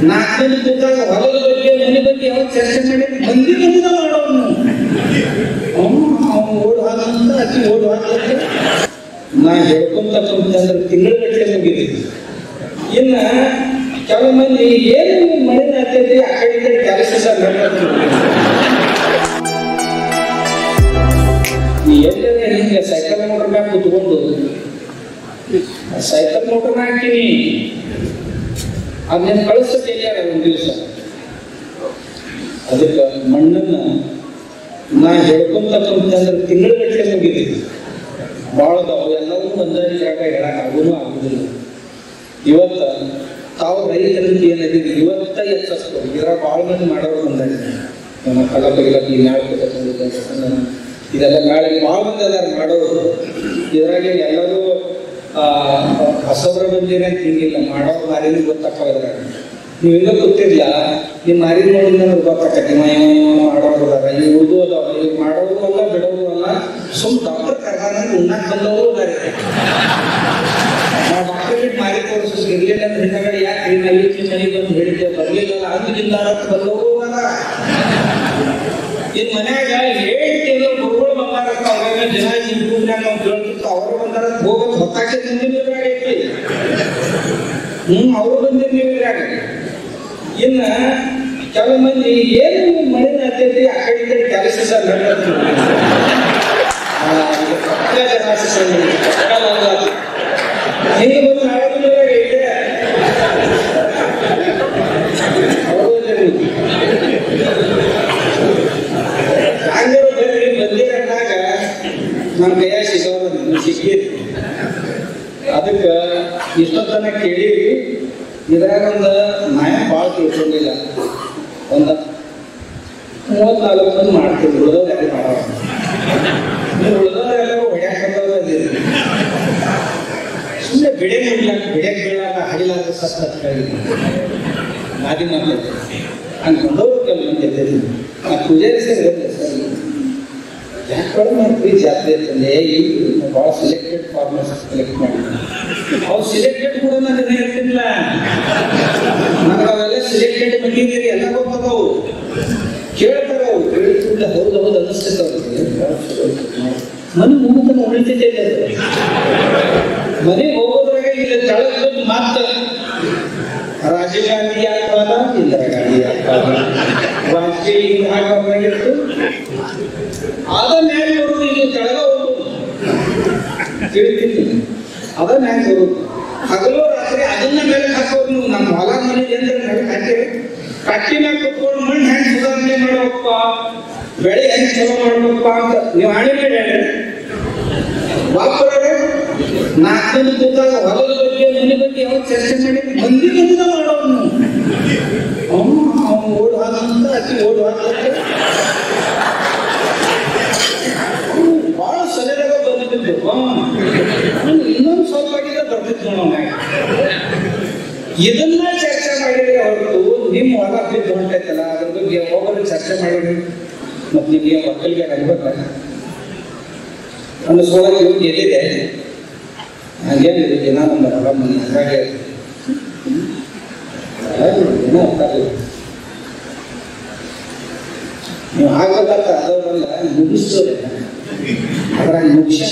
4 ಮಂದಿ ಕೂತಾಗ ಹೊಲದ ಬಗ್ಗೆ ಮನೆ ಬಗ್ಗೆ ಯಾವ ಚರ್ಚೆ ಮಾಡಿ ಮಂದಿ ಮಾಡೋನು ಅವನು ಓಡ್ ಹಾಕಂತ ಅಕ್ಕಿ ಓಡ್ ಹಾಕಂತ ನಾ ಹೇಳ್ಕೊಂತ ಕುಂತಂದ್ರೆ ತಿಂಗಳಗಟ್ಟಲೆ ಮುಗಿದಿ. ಇನ್ನ ಕೆಲವು ಮಂದಿ ಏನು ಮಳೆ ಆಗ್ತೈತಿ ಆ ಕಡೆ ಈ ಕಡೆ ಕೆಲಸ ಎಲ್ಲರ ಹಿಂಗೆ ಸೈಕಲ್ ಮೋಟರ್ನಾಗ ಕುತ್ಕೊಂಡು ಸೈಕಲ್ ಮೋಟರ್ನ ಹಾಕಿನಿ ಅದನ್ನ ಕಳಿಸ್ತದೆ ಎಲ್ಲಾರ ಒಂದು ದಿವಸ. ಅದಕ್ಕೆ ಮಣ್ಣನ್ನ ನಾ ಹೇಳ್ಕೊಂತ ಕುಂತಂದ್ರೆ ತಿಂಗಳಗಟ್ಟಲೆ ಮುಗಿದಿ. ಭಾಳದವು ಎಲ್ಲವೂ ಒಂದಾಗಿ ಜಾಗ ಹೇಳಕ್ ಆಗುದಿಲ್ಲ. ಇವತ್ತ ತಾವು ರೈತರಂತ ಏನಿದೆ ಇವತ್ತ ಎಚ್ಚರಿಸ್ಬೋದು. ಇದ್ರಾಗ ಭಾಳ ಮಂದಿ ಮಾಡೋರು ಬಂದಾಗ ನಮ್ಮ ಕಲಬಗಿಲಕ್ಕೆ ಇದೆಲ್ಲ ನಾಳೆ ಭಾಳ ಮಂದಿ ಅದಾರ ಮಾಡೋರು. ಇದ್ರಾಗ ಎಲ್ಲರೂ ಹೊಸಬ್ರ ಬಂದಿರ ಅಂತ ಹಿಂಗಿಲ್ಲ, ಮಾಡೋರು ಮಾರಿನ ಗೊತ್ತಾಗ. ಇದ್ರಾಗ ನೀವು ಹಿಂಗ ಗೊತ್ತಿರ್ಲ ನಿಮ್ಮ ಮಾರಿ ನೋಡಿದ ಗೊತ್ತಾಕತಿ ಮಾಡೋರು ಅದಾರ. ಇವು ಉಳಿದು ಅದಾವ, ಇವ್ ಮಾಡೋರು ಅಲ್ಲ ಬಿಡೋರು ಅಲ್ಲ, ಸುಮ್ ಡಾಕ್ಟರ್ ಕರ್ನಾಗ ಉಣ್ಣಾಕ್ ಬಂದವರು ಅದಾರೆ. ನಾವು ಡಾಕ್ಟರ್ ಬಿಟ್ಟು ಮಾರಿ ತೋರಿಸ್ ಇರ್ಲಿಲ್ಲ ಅಂದ್ರೆ ಹಿಂದಗಡೆ ಯಾಕೆ ಮನೆಗೆ ಬಂದು ಹೇಳಿದ್ದೆ ಬರ್ಲಿಲ್ಲ ಆಗಿಲ್ಲ ಬಂದವರು ಅಲ್ಲ. ಇನ್ ಮನ್ಯಾಗ ಹೇಳ್ತೇವೆ ಗುರುಗಳು ಬಂದಾರತ್ತ ಅವ್ರ ಜನ ಯೂಟ್ಯೂಬ್ನಾಗ ನಾವು ಕೇಳ್ತಿರ್ತ ಅವರು ಬಂದಾರ ಹೋಗೋದು ಹೊತ್ತಾಕೆ ಬಂದಿರಾಗೈತಿ. ಅವರು ಬಂದಿರಾಗ. ಇನ್ನ ಕೆಲವು ಮಂದಿ ಏನು ಮಳೆ ಆಗ್ತೈತಿ ಆ ಕಡೆ ಈ ಕಡೆ ಕೆಲಸ ಹಿಂಗೆ ಬಂದು ನಾಳೆ ಬಂದಿರಾಗ ನಮ್ಮ ಕೈಯಾಗ ಸಿಗೋದು ಸಿಕ್ಕಿರಿ. ಅದಕ್ಕೆ ಇಷ್ಟೊತ್ತನ ಕೇಳಿ ಇದ್ರಾಗ ಒಂದು ನಾಯ ಭಾಳ ತಿಳ್ಕೊಂಡಿಲ್ಲ. ಒಂದು 34 ಮಂದಿ ಮಾಡ್ತೀವಿ, ಉಳಿದವ್ರು ಯಾರು ಮಾಡೋ ಉಳಿದವರೆಲ್ಲರೂ ಹೊಡ್ಯಾಕಂತವ್ರು ಅದಿರಿ. ಸುಮ್ಮನೆ ಬೆಳೆಗೆ ಬೀಳಾಗ ಹಡಿಲಾಗ ಸತ್ತ ಮಾದಿ ಮಾತಾಡ್ತಾರೆ ಹಂಗೆ ಬಂದವರು ಕೆಲವು ಮಂದಿ ಎದ್ದಿದ್ದೀವಿ. ಆ ಪೂಜಾರಿ ಸರ್ ಯಾಕೆ ಮಾಡ್ತೀವಿ ಜಾತ್ರೆ ಅಂತಂದ್ರೆ ಈಗ ಭಾಳ ಸೆಲೆಕ್ಟೆಡ್ ಫಾರ್ಮರ್ಸ್ ಸೆಲೆಕ್ಟ್ ಮಾಡಿದ್ವಿ. ಅವ್ರು ಸಿಲೆಕ್ಟೆಡ್ ಕೂಡ ನಾನು ಹೇಳ್ತಿಲ್ಲ, ನನಗೆ ಅವೆಲ್ಲ ಸಿಲೆಕ್ಟೆಡ್ ಬಂದಿದ್ದೀರಿ ಎಲ್ಲ ಗೊತ್ತದವು ಕೇಳ್ತಾರೆ. ಅವ್ರು ಕೇಳ್ತಿಲ್ಲ ಹೌದು ಹೌದು ಅನ್ನಿಸ್ತೈತೆ ಅವ್ರಿಗೆ. ಮನೆ ಮುಗಿದ ಉಳಿತೈತೆ ಮನೆ ಹೋಗೋದ್ರಾಗ ಇಲ್ಲ ತಳಕ್ ಬಂದು ಮಾತ್ರ ರಾಜೀವ್ ಗಾಂಧಿ ಯಾಕಾದ ಇಂದಿರಾ ಗಾಂಧಿ ಯಾಕಾದ ವಾಜಪೇಯಿ ಹಿಂಗೆ ಹಾಕಿತ್ತು ಅದ ಮ್ಯಾಲೆ ಬರೋದು. ಇದು ಕೆಳಗ ಹೋಗೋದು ತಿಳಿತೀನಿ, ಅದ ಮ್ಯಾಲೆ ಬರೋದು. ಹಗಲು ರಾತ್ರಿ ಅದನ್ನ ಮೇಲೆ ಹಾಕೋದು. ನೀವು ನಮ್ಮ ಹೊಲ ಮನೆ ಅಂದ್ರೆ ಮೇಲೆ ಹಾಕಿರಿ ಕಟ್ಟಿನಾಗ ಕುತ್ಕೊಂಡು ಮಣ್ಣು ಹೆಂಗೆ ಸುಧಾರಣೆ ಮಾಡ್ಬೇಕಪ್ಪ, ಬೆಳೆ ಹೆಂಗೆ ಚಲೋ ಮಾಡ್ಬೇಕಪ್ಪ ಅಂತ ನೀವು ಹಾಳಿ ಮಾಡಿ ಹೇಳ್ರಿ. ಬಾಪುರರು 4 ಮಂದಿ ಕೂತಾಗ ಹೊಲದ ಬಗ್ಗೆ ಮನೆ ಬಗ್ಗೆ ಯಾವ ಚರ್ಚೆ ಮಾಡಿ ಮಂದಿ ಮಾಡೋನು ಅವನು ಓಡ್ ಹಾಕಂತ ಅಕ್ಕಿ ಓಡ್ ಹಾಕಂತ ಭಾಳ ಸರಿಯಾಗ ಬಂದಿದ್ದು. ಇನ್ನೊಂದು ಸ್ವಲ್ಪ ಆಗಿದ್ರೆ ಬರ್ತಿತ್ತು ನಾವು. ಇದನ್ನ ಚರ್ಚೆ ಮಾಡಿದ್ರೆ ಹೊರತು ನಿಮ್ಮ ಹೊಲ ಬಿದ್ದು ಹೊಂಟೈತಲ್ಲ ಅದ್ರ ಬಗ್ಗೆ ಹೋಗೋದು ಚರ್ಚೆ ಮಾಡಿದ್ರಿ. ಮತ್ತು ನಿಮಗೆ ಮಕ್ಕಳಿಗೆ ಅನ್ಬೇಕ ಒಂದು ಸೋಳಕ್ಕೆ ಹೋಗಿ ಎಲ್ಲಿದೆ ಹಾಗೇನಿದೆ ಜನ ನಮ್ಮ ಹೊಲ ಮನೆ ಹಾಗೆ ನೀವು ಹಾಕಬೇಕಂತ ಅದವರೆಲ್ಲ ಮುಗಿಸೋದಿಲ್ಲ. ಅದ್ರಾಗ ಮುಗಿಸ